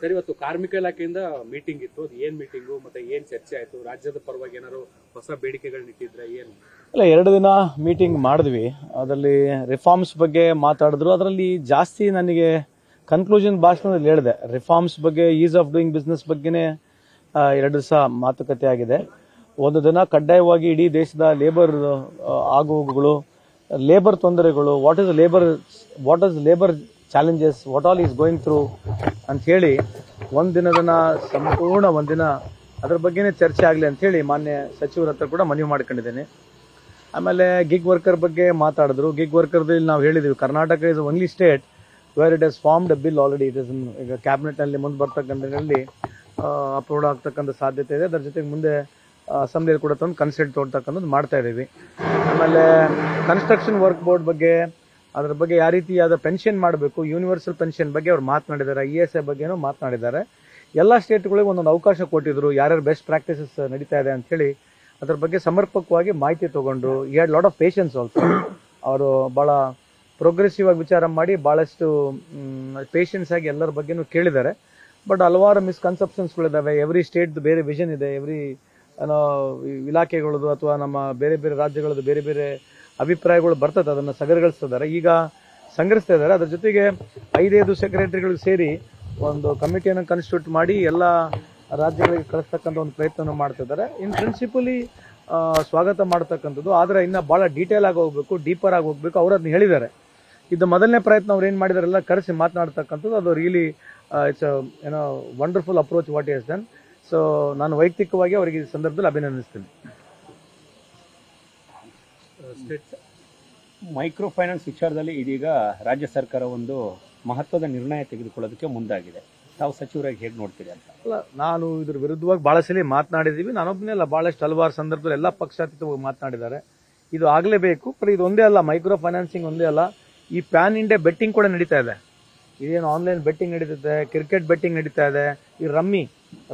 Sir, ಇವತ್ತು ಕಾರ್ಮಿಕ ಇಲಾಖೆಯಿಂದ ಮೀಟಿಂಗ್ ಇತ್ತು. ಅದು ಏನ್ ಮೀಟಿಂಗು ಮತ್ತೆ ಏನ್ ಚರ್ಚೆ ಆಯ್ತು? ರಾಜ್ಯದ ಪರವಾಗಿ ಏನಾದ್ರು ಹೊಸ ಬೇಡಿಕೆಗಳನ್ನ ಇಟ್ಟಿದ್ರೆ ಏನು? ಇಲ್ಲ, 2 ದಿನ ಮೀಟಿಂಗ್ ಮಾಡಿದ್ವಿ. ಅದರಲ್ಲಿ ರಿಫಾರ್ಮ್ಸ್ ಬಗ್ಗೆ ಮಾತಾಡಿದ್ರು. ಅದರಲ್ಲಿ ಜಾಸ್ತಿ ನನಗೆ ಕನ್ಕ್ಲೂಷನ್ ಭಾಷಣದಲ್ಲಿ ಹೇಳಿದೆ. ರಿಫಾರ್ಮ್ಸ್ ಬಗ್ಗೆ, ಈಸ್ ಆಫ್ ಡೂಯಿಂಗ್ ಬಿಸ್ನೆಸ್ ಬಗ್ಗೆನೇ 2 ದಿವಸ ಮಾತುಕತೆ ಆಗಿದೆ. ಒಂದು ದಿನ ಕಡ್ಡಾಯವಾಗಿ ಇಡೀ ದೇಶದ ಲೇಬರ್ ಆಗುಗಳು, ಲೇಬರ್ ತೊಂದರೆಗಳು, what is labour challenges, what all is going through ಅಂತ ಹೇಳಿ ಸಂಪೂರ್ಣ ಒಂದಿನ ಅದ್ರ ಬಗ್ಗೆನೇ ಚರ್ಚೆ ಆಗಲಿ ಅಂತ ಹೇಳಿ ಮಾನ್ಯ ಸಚಿವರ ಹತ್ರ ಕೂಡ ಮನವಿ ಮಾಡ್ಕೊಂಡಿದ್ದೇನೆ. ಆಮೇಲೆ ಗಿಗ್ ವರ್ಕರ್ ಬಗ್ಗೆ ಮಾತಾಡಿದ್ರು. ಗಿಗ್ ವರ್ಕರ್ದಲ್ಲಿ ನಾವು ಹೇಳಿದ್ವಿ, Karnataka is only state where it has formed a bill already. It is ಈಗ ಕ್ಯಾಬಿನೆಟ್ ನಲ್ಲಿ ಮುಂದೆ ಬರ್ತಕ್ಕಂಥದ್ರಲ್ಲಿ ಅಪ್ರೂವ್ ಆಗ್ತಕ್ಕಂಥ ಸಾಧ್ಯತೆ ಇದೆ. ಅದರ ಜೊತೆಗೆ ಮುಂದೆ ಅಸೆಂಬ್ಲಿಯಲ್ಲಿ ಕೂಡ ತಂದು ಕನ್ಸೆಂಟ್ ತೊಗೊಳ್ತಕ್ಕಂಥದ್ದು ಮಾಡ್ತಾ ಇದ್ದೀವಿ. ಆಮೇಲೆ ಕನ್ಸ್ಟ್ರಕ್ಷನ್ ವರ್ಕ್ ಬೋರ್ಡ್ ಬಗ್ಗೆ, ಅದರ ಬಗ್ಗೆ ಯಾವ ರೀತಿಯಾದ ಪೆನ್ಷನ್ ಮಾಡಬೇಕು, ಯೂನಿವರ್ಸಲ್ ಪೆನ್ಷನ್ ಬಗ್ಗೆ ಅವ್ರು ಮಾತನಾಡಿದ್ದಾರೆ. ESI ಬಗ್ಗೆನೂ ಮಾತನಾಡಿದ್ದಾರೆ. ಎಲ್ಲ ಸ್ಟೇಟ್ಗಳಿಗೆ ಒಂದೊಂದು ಅವಕಾಶ ಕೊಟ್ಟಿದ್ರು, ಯಾರ್ಯಾರು ಬೆಸ್ಟ್ ಪ್ರಾಕ್ಟೀಸಸ್ ನಡೀತಾ ಇದೆ ಅಂತ ಹೇಳಿ ಅದ್ರ ಬಗ್ಗೆ ಸಮರ್ಪಕವಾಗಿ ಮಾಹಿತಿ ತಗೊಂಡ್ರು. He had lot of patience also. ಅವರು ಬಹಳ ಪ್ರೋಗ್ರೆಸಿವ್ ಆಗಿ ವಿಚಾರ ಮಾಡಿ ಬಹಳಷ್ಟು ಪೇಷನ್ಸ್ ಆಗಿ ಎಲ್ಲರ ಬಗ್ಗೆನೂ ಕೇಳಿದ್ದಾರೆ. ಬಟ್ ಹಲವಾರು ಮಿಸ್ಕನ್ಸೆಪ್ಷನ್ಸ್ಗಳಿದ್ದಾವೆ. ಎವ್ರಿ ಸ್ಟೇಟ್ ಬೇರೆ ವಿಷನ್ ಇದೆ, ಎವ್ರಿ ಇಲಾಖೆಗಳದು ಅಥವಾ ನಮ್ಮ ಬೇರೆ ಬೇರೆ ರಾಜ್ಯಗಳದ್ದು ಬೇರೆ ಬೇರೆ ಅಭಿಪ್ರಾಯಗಳು ಬರ್ತದೆ. ಅದನ್ನು ಸಂಗ್ರಹಿಸ್ತಾ ಇದ್ದಾರೆ. ಅದ್ರ ಜೊತೆಗೆ 5 ಸೆಕ್ರೆಟರಿಗಳಿಗೆ ಸೇರಿ ಒಂದು ಕಮಿಟಿಯನ್ನು ಕಾನ್ಸ್ಟಿಟ್ಯೂಟ್ ಮಾಡಿ ಎಲ್ಲ ರಾಜ್ಯಗಳಿಗೆ ಕಳಿಸ್ತಕ್ಕಂಥ ಒಂದು ಪ್ರಯತ್ನ ಮಾಡ್ತಿದ್ದಾರೆ. ಇನ್ ಪ್ರಿನ್ಸಿಪಲಿ ಸ್ವಾಗತ ಮಾಡ್ತಕ್ಕಂಥದ್ದು. ಆದರೆ ಇನ್ನು ಬಹಳ ಡೀಟೇಲ್ ಆಗಿ ಹೋಗ್ಬೇಕು, ಡೀಪರ್ ಆಗಿ ಹೋಗ್ಬೇಕು. ಅವ್ರು ಅದನ್ನ ಹೇಳಿದ್ದಾರೆ. ಇದು ಮೊದಲನೇ ಪ್ರಯತ್ನ ಅವ್ರು ಏನ್ ಮಾಡಿದಾರೆಲ್ಲ ಕರೆಸಿ ಮಾತನಾಡ್ತಕ್ಕಂಥದ್ದು. ಅದು really it's wonderful approach what is done. So ನಾನು ವೈಯಕ್ತಿಕವಾಗಿ ಅವರಿಗೆ ಈ ಸಂದರ್ಭದಲ್ಲಿ ಅಭಿನಂದಿಸ್ತೀನಿ. ಮೈಕ್ರೋ ಫೈನಾನ್ಸ್ ವಿಚಾರದಲ್ಲಿ ಇದೀಗ ರಾಜ್ಯ ಸರ್ಕಾರ ಒಂದು ಮಹತ್ವದ ನಿರ್ಣಯ ತೆಗೆದುಕೊಳ್ಳೋದಕ್ಕೆ ಮುಂದಾಗಿದೆ. ತಾವು ಸಚಿವರಾಗಿ ಹೇಗೆ ನೋಡ್ತೀರಿ ಅಂತ? ಅಲ್ಲ, ನಾನು ಇದ್ರ ವಿರುದ್ಧವಾಗಿ ಬಹಳ ಸಲ ಮಾತನಾಡಿದ್ದೀವಿ. ನಾನೊಬ್ಬನೇ ಅಲ್ಲ, ಬಹಳಷ್ಟು ಹಲವಾರು ಸಂದರ್ಭದಲ್ಲಿ ಎಲ್ಲ ಪಕ್ಷಾತೀತವಾಗಿ ಮಾತನಾಡಿದ್ದಾರೆ. ಇದು ಆಗಲೇಬೇಕು. ಇದು ಒಂದೇ ಅಲ್ಲ, ಮೈಕ್ರೋ ಫೈನಾನ್ಸಿಂಗ್ ಒಂದೇ ಅಲ್ಲ, ಈ ಪ್ಯಾನ್ ಇಂಡಿಯಾ ಬೆಟ್ಟಿಂಗ್ ಕೂಡ ನಡೀತಾ ಇದೆ. ಇದೇನು ಆನ್ಲೈನ್ ಬೆಟ್ಟಿಂಗ್ ನಡೀತಿದೆ, ಕ್ರಿಕೆಟ್ ಬೆಟ್ಟಿಂಗ್ ನಡೀತಾ ಇದೆ, ಈ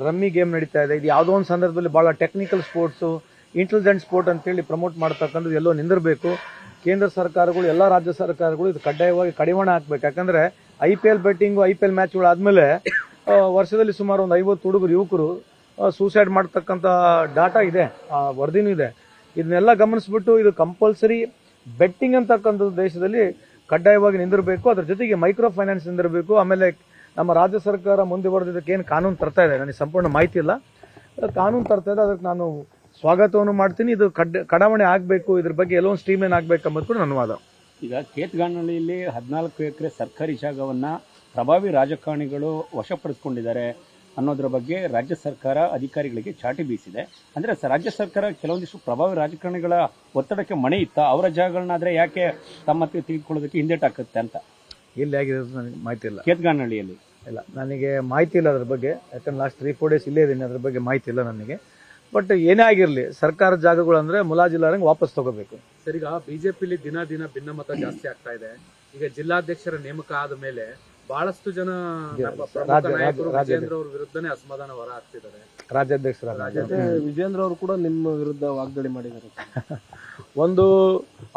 ರಮ್ಮಿ ಗೇಮ್ ನಡೀತಾ ಇದೆ. ಇದು ಯಾವುದೋ ಒಂದು ಸಂದರ್ಭದಲ್ಲಿ ಬಹಳ ಟೆಕ್ನಿಕಲ್ ಸ್ಪೋರ್ಟ್ಸು, ಇಂಟೆಲಿಜೆಂಟ್ ಸ್ಪೋರ್ಟ್ ಅಂತೇಳಿ ಪ್ರಮೋಟ್ ಮಾಡ್ತಕ್ಕಂಥದ್ದು ಎಲ್ಲೋ ನಿಂದಿರಬೇಕು. ಕೇಂದ್ರ ಸರ್ಕಾರಗಳು, ಎಲ್ಲ ರಾಜ್ಯ ಸರ್ಕಾರಗಳು ಇದು ಕಡ್ಡಾಯವಾಗಿ ಕಡಿವಾಣ ಹಾಕ್ಬೇಕು. ಯಾಕಂದ್ರೆ IPL ಬೆಟ್ಟಿಂಗು, IPL ಮ್ಯಾಚ್ಗಳು ಆದ್ಮೇಲೆ ವರ್ಷದಲ್ಲಿ ಸುಮಾರು ಒಂದು 50 ಯುವಕರು ಸೂಸೈಡ್ ಮಾಡ್ತಕ್ಕಂಥ ಡಾಟಾ ಇದೆ, ವರದಿನೂ ಇದೆ. ಇದನ್ನೆಲ್ಲ ಗಮನಿಸ್ಬಿಟ್ಟು ಇದು ಕಂಪಲ್ಸರಿ ಬೆಟ್ಟಿಂಗ್ ಅಂತಕ್ಕಂಥದ್ದು ದೇಶದಲ್ಲಿ ಕಡ್ಡಾಯವಾಗಿ ನಿಂದಿರಬೇಕು. ಅದ್ರ ಜೊತೆಗೆ ಮೈಕ್ರೋ ಫೈನಾನ್ಸ್ ನಿಂದಿರಬೇಕು. ಆಮೇಲೆ ನಮ್ಮ ರಾಜ್ಯ ಸರ್ಕಾರ ಮುಂದುವರೆದಿದ್ದಕ್ಕೆ ಏನು ಕಾನೂನು ತರ್ತಾ ಇದೆ, ನನಗೆ ಸಂಪೂರ್ಣ ಮಾಹಿತಿ ಇಲ್ಲ. ಕಾನೂನು ತರ್ತಾ ಇದೆ, ಅದಕ್ಕೆ ನಾನು ಸ್ವಾಗತವನ್ನು ಮಾಡ್ತೀನಿ. ಇದು ಕಡಾವಣೆ ಆಗಬೇಕು, ಇದ್ರ ಬಗ್ಗೆ ಎಲ್ಲೋ ಸ್ಟ್ರೀಮ್ ಲೈನ್ ಆಗ್ಬೇಕಂಬುದು ಕೂಡ ನನ್ನ ವಾದ. ಈಗ ಕೇತ್ಗಾನಹಳ್ಳಿಯಲ್ಲಿ 14 ಎಕರೆ ಸರ್ಕಾರಿ ಜಾಗವನ್ನ ಪ್ರಭಾವಿ ರಾಜಕಾರಣಿಗಳು ವಶಪಡಿಸಿಕೊಂಡಿದ್ದಾರೆ ಅನ್ನೋದ್ರ ಬಗ್ಗೆ ರಾಜ್ಯ ಸರ್ಕಾರ ಅಧಿಕಾರಿಗಳಿಗೆ ಚಾಟಿ ಬೀಸಿದೆ. ಅಂದ್ರೆ ರಾಜ್ಯ ಸರ್ಕಾರ ಕೆಲವೊಂದಿಷ್ಟು ಪ್ರಭಾವಿ ರಾಜಕಾರಣಿಗಳ ಒತ್ತಡಕ್ಕೆ ಮಣೆ ಇತ್ತ, ಅವರ ಜಾಗಗಳನ್ನಾದ್ರೆ ಯಾಕೆ ತಮ್ಮ ತೆಗೆದುಕೊಳ್ಳೋದಕ್ಕೆ ಹಿಂದೇಟಾಗುತ್ತೆ ಅಂತ? ಎಲ್ಲಿ ಆಗಿದೆ ನನಗೆ ಮಾಹಿತಿ ಇಲ್ಲ. ಕೇತ್ಗಾನಹಳ್ಳಿಯಲ್ಲಿ ಇಲ್ಲ, ನನಗೆ ಮಾಹಿತಿ ಇಲ್ಲ ಅದ್ರ ಬಗ್ಗೆ. ಯಾಕಂದ್ರೆ ಲಾಸ್ಟ್ 3-4 ಡೇಸ್ ಇಲ್ಲೇ ಇದ್ದೀನಿ, ಅದ್ರ ಬಗ್ಗೆ ಮಾಹಿತಿ ಇಲ್ಲ ನನಗೆ. ಬಟ್ ಏನೇ ಆಗಿರ್ಲಿ, ಸರ್ಕಾರದ ಜಾಗಗಳು ಅಂದ್ರೆ ಮುಲಾಜಿಲ್ಲಾರಂಗೆ ವಾಪಸ್ ತಗೋಬೇಕು. ಸರ್, ಈಗ ಬಿಜೆಪಿಲಿ ದಿನ ಭಿನ್ನಮತ ಜಾಸ್ತಿ ಆಗ್ತಾ ಇದೆ. ಈಗ ಜಿಲ್ಲಾಧ್ಯಕ್ಷರ ನೇಮಕ ಆದ ಮೇಲೆ ಬಹಳಷ್ಟು ಜನ ನಾಯಕರು ವಿಜೇಂದ್ರ ಅವ್ರ ವಿರುದ್ಧನೇ ಅಸಮಾಧಾನ ಹೊರ ಹಾಕ್ತಿದ್ದಾರೆ. ರಾಜ್ಯಾಧ್ಯಕ್ಷರ ವಿಜೇಂದ್ರ ಅವರು ಕೂಡ ನಿಮ್ಮ ವಿರುದ್ಧ ವಾಗ್ದಾಳಿ ಮಾಡಿದ್ದಾರೆ. ಒಂದು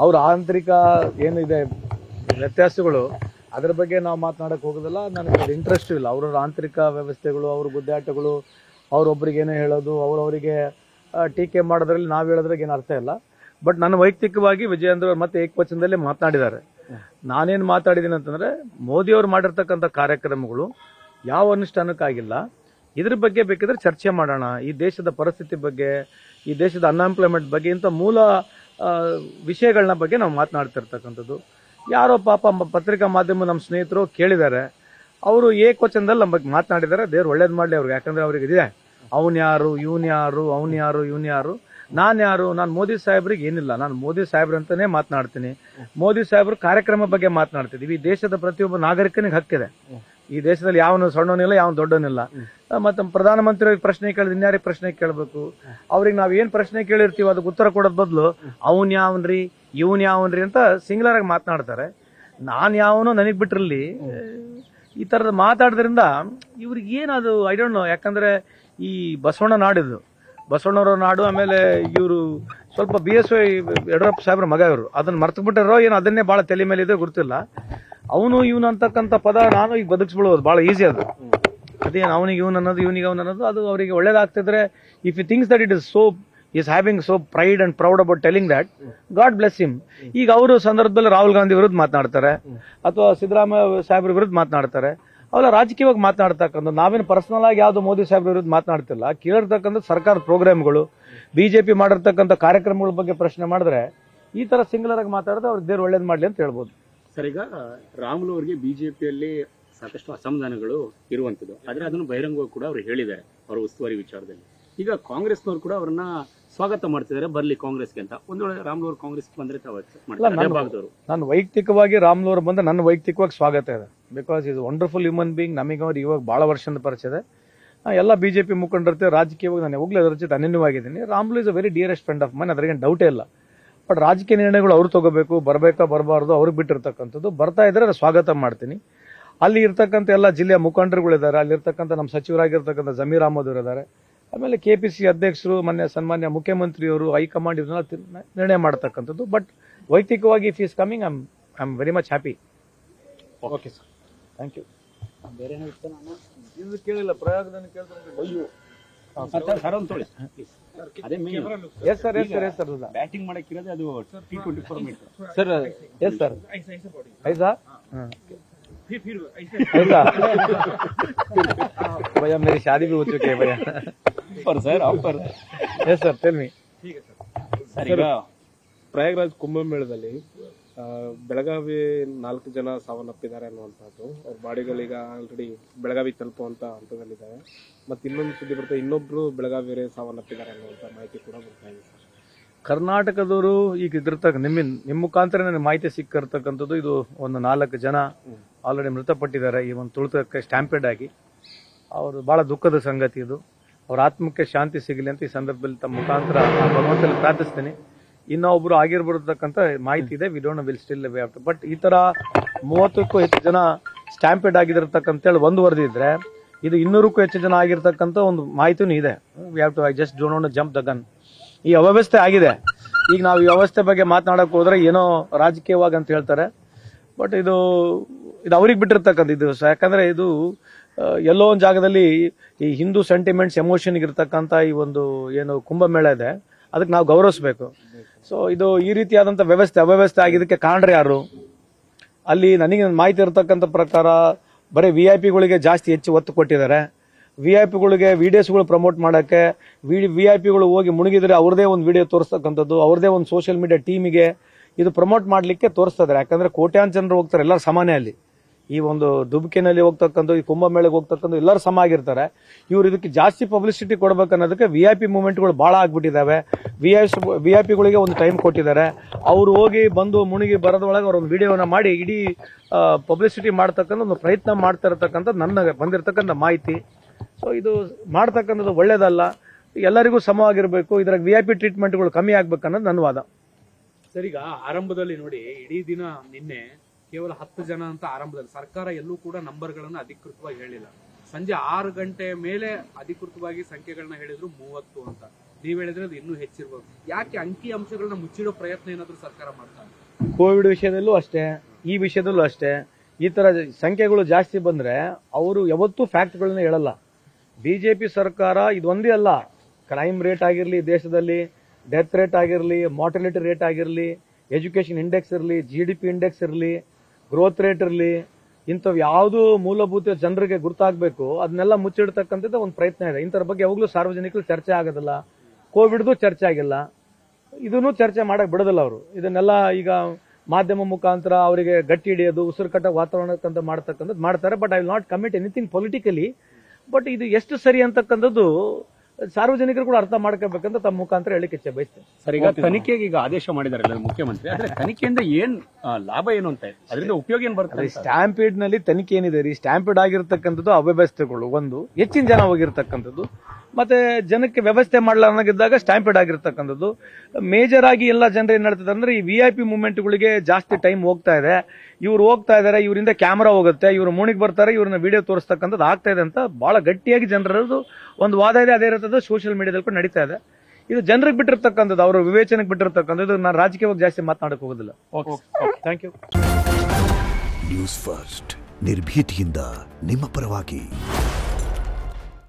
ಅವ್ರ ಆಂತರಿಕ ಏನಿದೆ ವ್ಯತ್ಯಾಸಗಳು, ಅದ್ರ ಬಗ್ಗೆ ನಾವು ಮಾತನಾಡಕ್ ಹೋಗೋದಿಲ್ಲ. ನನಗೆ ಅದು ಇಂಟ್ರೆಸ್ಟ್ ಇಲ್ಲ. ಅವ್ರವ್ರ ಆಂತರಿಕ ವ್ಯವಸ್ಥೆಗಳು, ಅವ್ರ ಗುದ್ದಾಟಗಳು, ಅವ್ರೊಬ್ರಿಗೆ ಏನೋ ಹೇಳೋದು, ಅವ್ರವರಿಗೆ ಟೀಕೆ ಮಾಡೋದ್ರಲ್ಲಿ ನಾವು ಹೇಳೋದ್ರಾಗ ಏನು ಅರ್ಥ ಇಲ್ಲ. ಬಟ್ ನನ್ನ ವೈಯಕ್ತಿಕವಾಗಿ ವಿಜಯೇಂದ್ರ ಅವರು ಮತ್ತೆ ಏಕವಚನದಲ್ಲೇ ಮಾತನಾಡಿದ್ದಾರೆ. ನಾನೇನು ಮಾತಾಡಿದ್ದೀನಿ ಅಂತಂದ್ರೆ, ಮೋದಿ ಅವರು ಮಾಡಿರ್ತಕ್ಕಂಥ ಕಾರ್ಯಕ್ರಮಗಳು ಯಾವ ಅನುಷ್ಠಾನಕ್ಕಾಗಿಲ್ಲ. ಇದ್ರ ಬಗ್ಗೆ ಬೇಕಿದ್ರೆ ಚರ್ಚೆ ಮಾಡೋಣ. ಈ ದೇಶದ ಪರಿಸ್ಥಿತಿ ಬಗ್ಗೆ, ಈ ದೇಶದ ಅನ್ಎಂಪ್ಲಾಯ್ಮೆಂಟ್ ಬಗ್ಗೆ, ಇಂಥ ಮೂಲ ವಿಷಯಗಳನ್ನ ಬಗ್ಗೆ ನಾವು ಮಾತನಾಡ್ತಿರ್ತಕ್ಕಂಥದ್ದು. ಯಾರೋ ಪಾಪ ಪತ್ರಿಕಾ ಮಾಧ್ಯಮ ನಮ್ಮ ಸ್ನೇಹಿತರು ಕೇಳಿದ್ದಾರೆ, ಅವರು ಏಕವಚನದಲ್ಲಿ ನಮ್ಮ ಬಗ್ಗೆ ಮಾತನಾಡಿದ್ದಾರೆ. ದೇವ್ರು ಒಳ್ಳೇದು ಮಾಡಲಿ ಅವ್ರಿಗೆ. ಯಾಕಂದ್ರೆ ಅವ್ರಿಗೆ ಇದೆ, ಅವನ್ ಯಾರು, ಇವನ್ ಯಾರು, ನಾನು ಯಾರು, ನಾನು ಮೋದಿ ಸಾಹೇಬ್ರಿಗೆ ಏನಿಲ್ಲ, ನಾನು ಮೋದಿ ಸಾಹೇಬ್ರಂತಾನೆ ಮಾತನಾಡ್ತೀನಿ. ಮೋದಿ ಸಾಹೇಬ್ರ ಕಾರ್ಯಕ್ರಮ ಬಗ್ಗೆ ಮಾತನಾಡ್ತಿದೀವಿ. ಈ ದೇಶದ ಪ್ರತಿಯೊಬ್ಬ ನಾಗರಿಕನಿಗೆ ಹಕ್ಕಿದೆ. ಈ ದೇಶದಲ್ಲಿ ಯಾವನು ಸಣ್ಣವನಿಲ್ಲ, ಯಾವನು ದೊಡ್ಡವನಿಲ್ಲ. ಮತ್ತೆ ಪ್ರಧಾನಮಂತ್ರಿ ಪ್ರಶ್ನೆ ಕೇಳಿದ್ರೆ ಇನ್ಯಾರಿಗೆ ಪ್ರಶ್ನೆ ಕೇಳಬೇಕು? ಅವ್ರಿಗೆ ನಾವ್ ಏನ್ ಪ್ರಶ್ನೆ ಕೇಳಿರ್ತೀವಿ ಅದಕ್ಕೆ ಉತ್ತರ ಕೊಡೋದ್ ಬದಲು ಅವನ್ ಯಾವನ್ರಿ ಅಂತ ಸಿಂಗ್ಲರ್ ಆಗಿ ಮಾತನಾಡ್ತಾರೆ. ನಾನ್ ಯಾವನೋ ನನಗ್ ಬಿಟ್ರಲ್ಲಿ ಈ ತರದ ಮಾತಾಡೋದ್ರಿಂದ ಇವ್ರಿಗೆ ಏನದು ಐ ಡೋಂಟ್ ನೋ. ಯಾಕಂದ್ರೆ ಈ ಬಸವಣ್ಣ ನಾಡಿದ್ದು, ಬಸವಣ್ಣವರ ನಾಡು. ಆಮೇಲೆ ಇವರು ಸ್ವಲ್ಪ BSY ಯಡಿಯೂರಪ್ಪ ಸಾಹೇಬ್ರ ಮಗ, ಇವರು ಅದನ್ನ ಮರ್ತು ಬಿಟ್ಟಾರೋ ಏನೋ, ಅದನ್ನೇ ಬಹಳ ತಲೆ ಮೇಲೆ ಇದೆ, ಗೊತ್ತಿಲ್ಲ. ಅವನು ಇವನು ಅಂತಕ್ಕಂಥ ಪದ ನಾನು ಈಗ ಬದುಕಿಸ್ಬಿಡೋದು ಬಹಳ ಈಸಿ. ಅದು ಅದೇನು ಅವನಿಗೆ ಇವನು ಅನ್ನೋದು ಇವನಿಗೆ ಅವನು ಅನ್ನೋದು ಅದು ಅವರಿಗೆ ಒಳ್ಳೇದಾಗ್ತಿದ್ರೆ if you thinks that it is so is having so pride and proud about telling that God bless him. ಈಗ ಅವರು ಸಂದರ್ಭದಲ್ಲಿ ರಾಹುಲ್ ಗಾಂಧಿ ವಿರುದ್ಧ ಮಾತನಾಡ್ತಾರೆ ಅಥವಾ ಸಿದ್ದರಾಮಯ್ಯ ಸಾಹೇಬ್ರ ವಿರುದ್ಧ ಮಾತನಾಡ್ತಾರೆ. ಅವೆಲ್ಲ ರಾಜಕೀಯವಾಗಿ ಮಾತನಾಡ್ತಕ್ಕಂಥ, ನಾವೇನು ಪರ್ಸನಲ್ ಆಗಿ ಯಾವ್ದು ಮೋದಿ ಸಾಹೇಬ್ರ ವಿರುದ್ಧ ಮಾತನಾಡ್ತಿಲ್ಲ. ಕೇಳಿರ್ತಕ್ಕಂಥ ಸರ್ಕಾರದ ಪ್ರೋಗ್ರಾಮ್ಗಳು, ಬಿಜೆಪಿ ಮಾಡಿರ್ತಕ್ಕಂಥ ಕಾರ್ಯಕ್ರಮಗಳ ಬಗ್ಗೆ ಪ್ರಶ್ನೆ ಮಾಡಿದ್ರೆ ಈ ತರ ಸಿಂಗುಲರ್ ಆಗಿ ಮಾತಾಡಿದ್ರೆ ಅವ್ರ ದೇವ್ರು ಒಳ್ಳೇದು ಮಾಡ್ಲಿ ಅಂತ ಹೇಳ್ಬೋದು. ಸರ್, ಈಗ ರಾಮುಲು ಅವರಿಗೆ ಬಿಜೆಪಿಯಲ್ಲಿ ಸಾಕಷ್ಟು ಅಸಮಾಧಾನಗಳು ಇರುವಂತದ್ದು, ಆದ್ರೆ ಅದನ್ನು ಬಹಿರಂಗವಾಗಿ ಕೂಡ ಅವರು ಹೇಳಿದ್ದಾರೆ ಅವರ ಉಸ್ತುವಾರಿ ವಿಚಾರದಲ್ಲಿ. ಈಗ ಕಾಂಗ್ರೆಸ್ನವರು ಕೂಡ ಅವರನ್ನ ಸ್ವಾಗತ ಮಾಡ್ತಿದ್ದಾರೆ, ಬರ್ಲಿ ಕಾಂಗ್ರೆಸ್ಗೆ ಅಂತ. ಒಂದು ವೇಳೆ ರಾಮುಲು ಅವರು ಕಾಂಗ್ರೆಸ್ಗೆ ಬಂದ್ರೆ ನಾನು ವೈಯಕ್ತಿಕವಾಗಿ ರಾಮುಲು ಅವರು ಬಂದ್ರೆ ನನ್ನ ವೈಯಕ್ತಿಕವಾಗಿ ಸ್ವಾಗತ ಇದೆ. Because is wonderful human being. ನಮಗೆ ಅವ್ರು ಇವಾಗ ಬಹಳ ವರ್ಷದ ಪರಿಚಯ ಇದೆ. ಎಲ್ಲ ಬಿಜೆಪಿ ಮುಖಂಡರು ರಾಜಕೀಯವಾಗಿ ನಾನು ಯಾವಾಗಲೂ ಅದರ ಜೊತೆ ಅನ್ಯವಾಗಿದ್ದೀನಿ. Ramulu is a very dearest friend of mine, ಅದ್ರಿಗೆ ಡೌಟೇ ಇಲ್ಲ. ಬಟ್ ರಾಜಕೀಯ ನಿರ್ಣಯಗಳು ಅವ್ರು ತಗೋಬೇಕು, ಬರಬೇಕಾ ಬರಬಾರ್ದು ಅವ್ರಿಗೆ ಬಿಟ್ಟಿರ್ತಕ್ಕಂಥದ್ದು. ಬರ್ತಾ ಇದ್ರೆ ಸ್ವಾಗತ ಮಾಡ್ತೀನಿ. ಅಲ್ಲಿ ಇರ್ತಕ್ಕಂಥ ಎಲ್ಲ ಜಿಲ್ಲೆಯ ಮುಖಂಡರುಗಳಿದ್ದಾರೆ, ಅಲ್ಲಿ ಇರ್ತಕ್ಕಂಥ ನಮ್ಮ ಸಚಿವರಾಗಿರ್ತಕ್ಕಂಥ ಜಮೀರ್ ಅಹಮದ್ ಅವರು ಇದ್ದಾರೆ, ಆಮೇಲೆ ಕೆಪಿಸಿ ಅಧ್ಯಕ್ಷರು, ಸನ್ಮಾನ್ಯ ಮುಖ್ಯಮಂತ್ರಿಯವರು, ಹೈಕಮಾಂಡ್ ಇದನ್ನೆಲ್ಲ ನಿರ್ಣಯ ಮಾಡತಕ್ಕಂಥದ್ದು. ಬಟ್ ವೈಯಕ್ತಿಕವಾಗಿ if is coming I am very much happy. Okay sir, thank you. ಕೇಳಿಲ್ಲ ಪ್ರಯಾಗದಲ್ಲಿ ಬ್ಯಾಟಿಂಗ್ ಮಾಡಕ್ಕಿರೋದು ಅದು T20 format sir. Yes sir, ಐಸಾ भैया मेरी शादी भी हो चुकी है भैया. Sir offer. Yes sir, tell me. Sir, ಈಗ ಪ್ರಯಾಗ್ರಾಜ್ ಕುಂಭಮೇಳದಲ್ಲಿ ಬೆಳಗಾವಿ 4 ಜನ ಸಾವನ್ನಪ್ಪಿದ್ದಾರೆ ಅನ್ನುವಂಥದ್ದು. ಅವ್ರ ಬಾಡಿಗಳೀಗ ಆಲ್ರೆಡಿ ಬೆಳಗಾವಿ ತಲುಪುವಂತ ಹಂತದಲ್ಲಿದ್ದಾರೆ. ಮತ್ತೆ ಇನ್ನೊಂದು ಸುದ್ದಿ ಬರ್ತದೆ, ಇನ್ನೊಬ್ರು ಬೆಳಗಾವಿಯವರೇ ಸಾವನ್ನಪ್ಪಿದ್ದಾರೆ ಅನ್ನುವಂಥ ಮಾಹಿತಿ ಕೂಡ ಬರ್ತಾ ಇದೆ ಸರ್. ಕರ್ನಾಟಕದವರು ಈಗ ಇದ್ರತಕ್ಕ ನಿಮ್ಮ ಮುಖಾಂತರ ನನಗೆ ಮಾಹಿತಿ ಸಿಕ್ಕಿರ್ತಕ್ಕಂಥದ್ದು, ಇದು ಒಂದು 4 ಜನ ಆಲ್ರೆಡಿ ಮೃತಪಟ್ಟಿದ್ದಾರೆ ಈ ಒಂದು ತುಳಿತಕ್ಕೆ ಸ್ಟ್ಯಾಂಪೇಡ್ ಆಗಿ. ಅವರು ಬಹಳ ದುಃಖದ ಸಂಗತಿ ಇದು. ಅವ್ರ ಆತ್ಮಕ್ಕೆ ಶಾಂತಿ ಸಿಗಲಿ ಅಂತ ಈ ಸಂದರ್ಭದಲ್ಲಿ ತಮ್ಮ ಮುಖಾಂತರ ಭಗವಂತನಲ್ಲಿ ಪ್ರಾರ್ಥಿಸ್ತೀನಿ. ಇನ್ನೊಬ್ರು ಆಗಿರ್ಬಿಡ್ತಕ್ಕಂಥ ಮಾಹಿತಿ ಇದೆ. We don't know will still we have to. But ಈ ತರ 30ಕ್ಕೂ ಹೆಚ್ಚು ಜನ ಸ್ಟ್ಯಾಂಪೇಡ್ ಆಗಿರತಕ್ಕಂತೇಳಿ ಒಂದು ವರದಿ ಇದ್ರೆ, ಇದು 200ಕ್ಕೂ ಹೆಚ್ಚು ಜನ ಆಗಿರ್ತಕ್ಕಂಥ ಒಂದು ಮಾಹಿತಿನೂ ಇದೆ. We have to I just don't want to jump the gun. ಈ ಅವ್ಯವಸ್ಥೆ ಆಗಿದೆ. ಈಗ ನಾವು ಈ ವ್ಯವಸ್ಥೆ ಬಗ್ಗೆ ಮಾತನಾಡಕ್ ಹೋದ್ರೆ ಏನೋ ರಾಜಕೀಯವಾಗಿ ಅಂತ ಹೇಳ್ತಾರೆ. ಬಟ್ ಇದು ಅವ್ರಿಗೆ ಬಿಟ್ಟಿರ್ತಕ್ಕಂಥ ಇದು. ಯಾಕಂದ್ರೆ ಇದು ಎಲ್ಲೋ ಒಂದು ಜಾಗದಲ್ಲಿ ಈ ಹಿಂದೂ ಸೆಂಟಿಮೆಂಟ್ಸ್, ಎಮೋಷನ್ ಇರ್ತಕ್ಕಂಥ ಈ ಒಂದು ಏನು ಕುಂಭಮೇಳ ಇದೆ, ಅದಕ್ಕೆ ನಾವು ಗೌರವಿಸಬೇಕು. ಸೊ ಇದು ಈ ರೀತಿಯಾದಂಥ ಅವ್ಯವಸ್ಥೆ ಆಗಿದ್ದಕ್ಕೆ ಕಾರಣರು ಯಾರು? ಅಲ್ಲಿ ನನಗೆ ಮಾಹಿತಿ ಇರತಕ್ಕಂಥ ಪ್ರಕಾರ ಬರೀ VIP-ಗಳಿಗೆ ಜಾಸ್ತಿ ಹೆಚ್ಚು ಒತ್ತು ಕೊಟ್ಟಿದ್ದಾರೆ. VIP-ಗಳಿಗೆ ವಿಡಿಯೋಸ್ಗಳು ಪ್ರಮೋಟ್ ಮಾಡಕ್ಕೆ VIP-ಗಳು ಹೋಗಿ ಮುಳುಗಿದ್ರೆ ಅವ್ರದೇ ಒಂದು ವಿಡಿಯೋ ತೋರಿಸ್ತಕ್ಕಂಥದ್ದು, ಅವ್ರದೇ ಒಂದು ಸೋಷಿಯಲ್ ಮೀಡಿಯಾ ಟೀಮಿಗೆ ಇದು ಪ್ರಮೋಟ್ ಮಾಡ್ಲಿಕ್ಕೆ ತೋರಿಸ್ತಾರೆ. ಯಾಕಂದ್ರೆ ಕೋಟ್ಯಾಂತರ ಜನರು ಹೋಗ್ತಾರೆ, ಎಲ್ಲರೂ ಸಮಾನ. ಅಲ್ಲಿ ಈ ಒಂದು ದುಬುಕಿನಲ್ಲಿ ಹೋಗ್ತಕ್ಕಂಥ, ಈ ಕುಂಭಮೇಳಕ್ಕೆ ಹೋಗ್ತಕ್ಕಂಥ ಎಲ್ಲರೂ ಸಮ ಆಗಿರ್ತಾರೆ. ಇವ್ರು ಇದಕ್ಕೆ ಜಾಸ್ತಿ ಪಬ್ಲಿಸಿಟಿ ಕೊಡ್ಬೇಕನ್ನೋದಕ್ಕೆ VIP ಮೂವ್ಮೆಂಟ್ಗಳು ಬಹಳ ಆಗ್ಬಿಟ್ಟಿದ್ದಾವೆ. VIP-ಗಳಿಗೆ ಒಂದು ಟೈಮ್ ಕೊಟ್ಟಿದ್ದಾರೆ. ಅವ್ರು ಹೋಗಿ ಬಂದು ಮುಳುಗಿ ಬರೋದ್ರೊಳಗೆ ಅವ್ರ ಒಂದು ವಿಡಿಯೋನ ಮಾಡಿ ಇಡೀ ಪಬ್ಲಿಸಿಟಿ ಮಾಡ್ತಕ್ಕಂಥ ಒಂದು ಪ್ರಯತ್ನ ಮಾಡ್ತಾ ಇರತಕ್ಕಂಥ ನನ್ನ ಬಂದಿರತಕ್ಕಂಥ ಮಾಹಿತಿ. ಸೊ ಇದು ಮಾಡ್ತಕ್ಕಂಥದ್ದು ಒಳ್ಳೇದಲ್ಲ. ಎಲ್ಲರಿಗೂ ಸಮವಾಗಿರ್ಬೇಕು. ಇದ್ರಾಗ VIP ಟ್ರೀಟ್ಮೆಂಟ್ಗಳು ಕಮ್ಮಿ ಆಗ್ಬೇಕನ್ನೋದು ನನ್ನ ವಾದ. ಸರ್, ಈಗ ಆರಂಭದಲ್ಲಿ ನೋಡಿ, ಇಡೀ ದಿನ ನಿನ್ನೆ ಕೇವಲ 10 ಜನ ಅಂತ ಆರಂಭದಲ್ಲಿ ಸರ್ಕಾರ ಎಲ್ಲೂ ಕೂಡ ನಂಬರ್ಗಳನ್ನ ಅಧಿಕೃತವಾಗಿ ಹೇಳಿಲ್ಲ. ಸಂಜೆ 6 ಗಂಟೆ ಮೇಲೆ ಅಧಿಕೃತವಾಗಿ ಸಂಖ್ಯೆಗಳನ್ನ ಹೇಳಿದ್ರು 30 ಅಂತ. ನೀವ್ ಹೇಳಿದ್ರೆ ಅದು ಇನ್ನೂ ಹೆಚ್ಚಿರ್ಬೋದು. ಯಾಕೆ ಅಂಕಿ ಅಂಶಗಳನ್ನ ಮುಚ್ಚಿಡೋ ಪ್ರಯತ್ನ ಏನಾದ್ರು ಸರ್ಕಾರ ಮಾಡ್ತಾರೆ? ಕೋವಿಡ್ ವಿಷಯದಲ್ಲೂ ಅಷ್ಟೇ, ಈ ವಿಷಯದಲ್ಲೂ ಅಷ್ಟೇ. ಈ ತರ ಸಂಖ್ಯೆಗಳು ಜಾಸ್ತಿ ಬಂದ್ರೆ ಅವರು ಯಾವತ್ತೂ ಫ್ಯಾಕ್ಟ್ಗಳನ್ನ ಹೇಳಲ್ಲ. ಬಿಜೆಪಿ ಸರ್ಕಾರ ಇದೊಂದೇ ಅಲ್ಲ, ಕ್ರೈಮ್ ರೇಟ್ ಆಗಿರ್ಲಿ ದೇಶದಲ್ಲಿ, ಡೆತ್ ರೇಟ್ ಆಗಿರ್ಲಿ, ಮಾರ್ಟಲಿಟಿ ರೇಟ್ ಆಗಿರ್ಲಿ, ಎಜುಕೇಶನ್ ಇಂಡೆಕ್ಸ್ ಇರಲಿ, GDP ಇಂಡೆಕ್ಸ್ ಇರಲಿ, ಗ್ರೋತ್ ರೇಟ್ ಇರಲಿ, ಇಂಥವು ಯಾವುದು ಮೂಲಭೂತ ಜನರಿಗೆ ಗುರ್ತಾಗಬೇಕು ಅದನ್ನೆಲ್ಲ ಮುಚ್ಚಿಡ್ತಕ್ಕಂಥದ್ದು ಒಂದು ಪ್ರಯತ್ನ ಇದೆ. ಇಂಥರ ಬಗ್ಗೆ ಯಾವಾಗಲೂ ಸಾರ್ವಜನಿಕರು ಚರ್ಚೆ ಆಗೋದಿಲ್ಲ. ಕೋವಿಡ್ದು ಚರ್ಚೆ ಆಗಿಲ್ಲ, ಇದನ್ನು ಚರ್ಚೆ ಮಾಡಕ್ ಬಿಡೋದಿಲ್ಲ ಅವರು. ಇದನ್ನೆಲ್ಲ ಈಗ ಮಾಧ್ಯಮ ಮುಖಾಂತರ ಅವರಿಗೆ ಗಟ್ಟಿ ಹಿಡಿಯೋದು, ಉಸಿರು ಕಟ್ಟ ವಾತಾವರಣಕ್ಕಂತ ಮಾಡ್ತಕ್ಕಂಥದ್ದು ಮಾಡ್ತಾರೆ. But I will not commit anything politically. But ಇದು ಎಷ್ಟು ಸರಿ ಅಂತಕ್ಕಂಥದ್ದು ಸಾರ್ವಜನಿಕರು ಕೂಡ ಅರ್ಥ ಮಾಡ್ಕೋಬೇಕಂತ ತಮ್ಮ ಮುಖಾಂತರ ಹೇಳಿಕೆ ಇಚ್ಛೆ ಬಯಸ್ತೇನೆ. ಸರ್, ಈಗ ತನಿಖೆಗೆ ಈಗ ಆದೇಶ ಮಾಡಿದ್ದಾರೆ ಮುಖ್ಯಮಂತ್ರಿ. ಆದ್ರೆ ತನಿಖೆಯಿಂದ ಏನ್ ಲಾಭ ಏನು ಅಂತ, ಅದರಿಂದ ಉಪಯೋಗ ಏನ್ ಬರ್ತದೆ? ಸ್ಟ್ಯಾಂಪೀಡ್ ನಲ್ಲಿ ತನಿಖೆ ಏನಿದೆ ರೀ, ಸ್ಟ್ಯಾಂಪೀಡ್ ಆಗಿರ್ತಕ್ಕಂಥದ್ದು ಅವ್ಯವಸ್ಥೆಗಳು, ಒಂದು ಹೆಚ್ಚಿನ ಜನ ಹೋಗಿರ್ತಕ್ಕಂಥದ್ದು, ಮತ್ತೆ ಜನಕ್ಕೆ ವ್ಯವಸ್ಥೆ ಮಾಡಲಾಗಿದ್ದಾಗ ಸ್ಟ್ಯಾಂಪೀಡ್ ಆಗಿರ್ತಕ್ಕಂಥದ್ದು. ಮೇಜರ್ ಆಗಿ ಎಲ್ಲ ಜನರು ಏನ್ ಹೇಳ್ತಿದ್ದಾರೆ ಅಂದ್ರೆ ಈ VIP ಮೂವ್ಮೆಂಟ್ಗಳಿಗೆ ಜಾಸ್ತಿ ಟೈಮ್ ಹೋಗ್ತಾ ಇದೆ, ಇವ್ರು ಹೋಗ್ತಾ ಇದಾರೆ, ಇವರಿಂದ ಕ್ಯಾಮರಾ ಹೋಗುತ್ತೆ, ಇವ್ರು ಮುಣಿಗೆ ಬರ್ತಾರೆ, ಇವ್ರನ್ನ ವಿಡಿಯೋ ತೋರಿಸ್ತಕ್ಕಂಥದ್ದು ಆಗ್ತಾ ಇದೆ ಅಂತ ಬಹಳ ಗಟ್ಟಿಯಾಗಿ ಜನರದ್ದು ಒಂದು ವಾದ ಇದೆ. ಅದೇ ಇರ್ತದೆ ಸೋಷಿಯಲ್ ಮೀಡಿಯಾದಲ್ಲಿ ಕೂಡ ನಡೀತಾ ಇದೆ. ಇದು ಜನರಿಗೆ ಬಿಟ್ಟಿರ್ತಕ್ಕಂಥದ್ದು, ಅವರು ವಿವೇಚನೆಗೆ ಬಿಟ್ಟಿರ್ತಕ್ಕಂಥದ್ದು. ನಾನು ರಾಜಕೀಯವಾಗಿ ಜಾಸ್ತಿ ಮಾತನಾಡಕ್ ಹೋಗೋದಿಲ್ಲ. Thank you. ನ್ಯೂಸ್ ಫಸ್ಟ್, ನಿರ್ಭೀತಿಯಿಂದ ನಿಮ್ಮ ಪರವಾಗಿ.